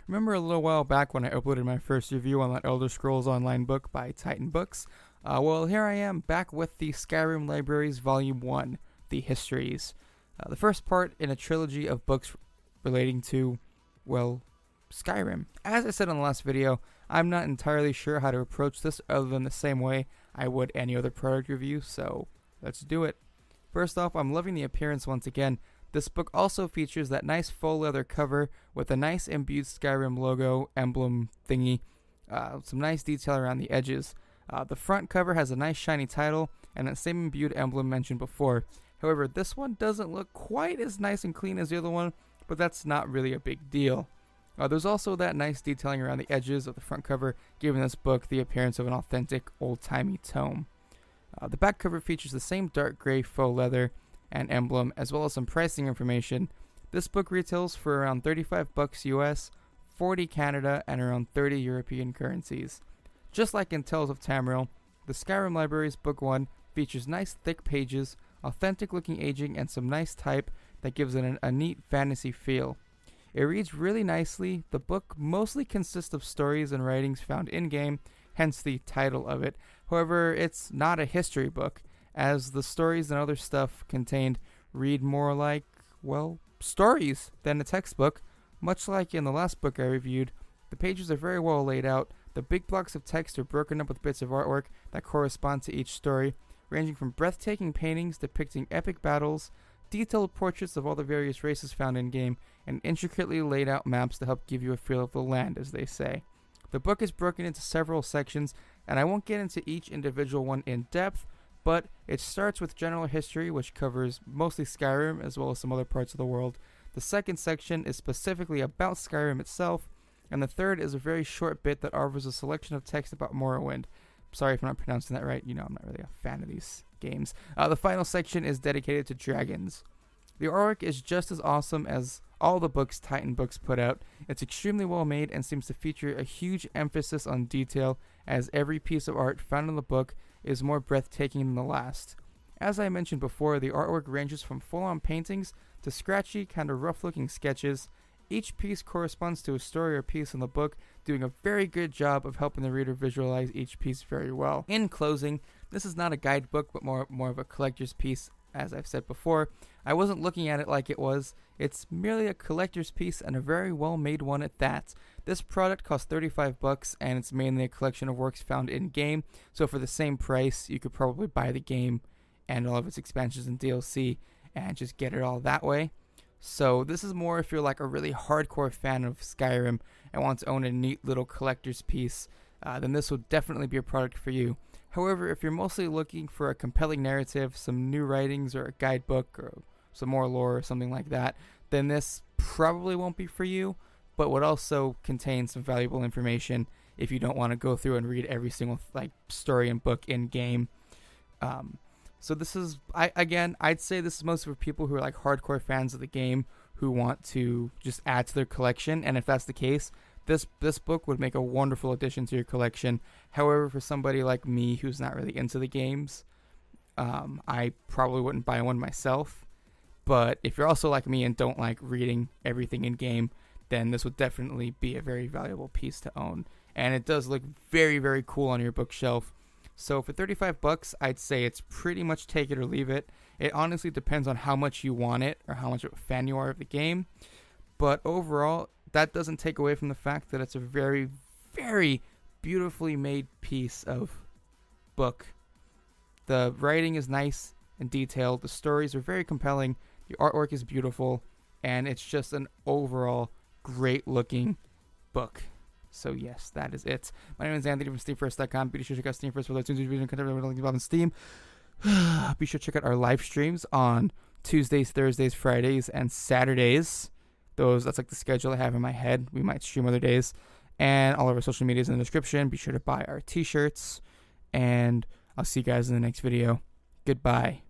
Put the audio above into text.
Remember a little while back when I uploaded my first review on that Elder Scrolls Online book by Titan Books? Well, here I am back with the Skyrim Libraries Vol.1, the Histories. The first part in a trilogy of books relating to, well, Skyrim. As I said in the last video, I'm not entirely sure how to approach this other than the same way I would any other product review, so let's do it. First off, I'm loving the appearance once again. This book also features that nice faux leather cover with a nice imbued Skyrim logo emblem thingy, some nice detail around the edges. The front cover has a nice shiny title and that same imbued emblem mentioned before. However, this one doesn't look quite as nice and clean as the other one, but that's not really a big deal. There's also that nice detailing around the edges of the front cover, giving this book the appearance of an authentic old-timey tome. The back cover features the same dark gray faux leather and emblem, as well as some pricing information. This book retails for around $35 US, 40 Canada, and around 30 European currencies. Just like in Tales of Tamriel, the Skyrim Libraries Book 1 features nice thick pages, authentic looking aging, and some nice type that gives it a neat fantasy feel. It reads really nicely. The book mostly consists of stories and writings found in-game, hence the title of it. However, it's not a history book, as the stories and other stuff contained read more like, well, stories than a textbook. Much like in the last book I reviewed, the pages are very well laid out. The big blocks of text are broken up with bits of artwork that correspond to each story, ranging from breathtaking paintings depicting epic battles, detailed portraits of all the various races found in-game, and intricately laid out maps to help give you a feel of the land, as they say. The book is broken into several sections, and I won't get into each individual one in depth, but it starts with general history, which covers mostly Skyrim as well as some other parts of the world. The second section is specifically about Skyrim itself, and the third is a very short bit that offers a selection of text about Morrowind. Sorry if I'm not pronouncing that right. You know I'm not really a fan of these games. The final section is dedicated to dragons. The artwork is just as awesome as all the books Titan Books put out. It's extremely well made and seems to feature a huge emphasis on detail, as every piece of art found in the book is more breathtaking than the last. As I mentioned before, the artwork ranges from full-on paintings to scratchy, kind of rough-looking sketches. Each piece corresponds to a story or piece in the book, doing a very good job of helping the reader visualize each piece very well. In closing, this is not a guidebook, but more of a collector's piece. As I've said before, I wasn't looking at it like it was. It's merely a collector's piece, and a very well-made one at that. This product costs $35, and it's mainly a collection of works found in-game, so for the same price, you could probably buy the game and all of its expansions and DLC and just get it all that way. So this is more if you're like a really hardcore fan of Skyrim and want to own a neat little collector's piece, then this will definitely be a product for you. However, if you're mostly looking for a compelling narrative, some new writings, or a guidebook, or some more lore, or something like that, then this probably won't be for you, but would also contain some valuable information if you don't want to go through and read every single story and book in game. So this is, I'd say this is mostly for people who are like hardcore fans of the game who want to just add to their collection, and if that's the case, this book would make a wonderful addition to your collection. However, for somebody like me who's not really into the games, I probably wouldn't buy one myself. But if you're also like me and don't like reading everything in game, then this would definitely be a very valuable piece to own. And it does look very, very cool on your bookshelf. So for $35, I'd say it's pretty much take it or leave it. It honestly depends on how much you want it or how much of a fan you are of the game. But overall, that doesn't take away from the fact that it's a very, very beautifully made piece of book. The writing is nice and detailed. The stories are very compelling. The artwork is beautiful. And it's just an overall great looking book. So yes, that is it. My name is Anthony from SteamFirst.com. Be sure to check out SteamFirst for the video content on Steam. Be sure to check out our live streams on Tuesdays, Thursdays, Fridays, and Saturdays. That's like the schedule I have in my head. We might stream other days. And all of our social medias in the description. Be sure to buy our t-shirts. And I'll see you guys in the next video. Goodbye.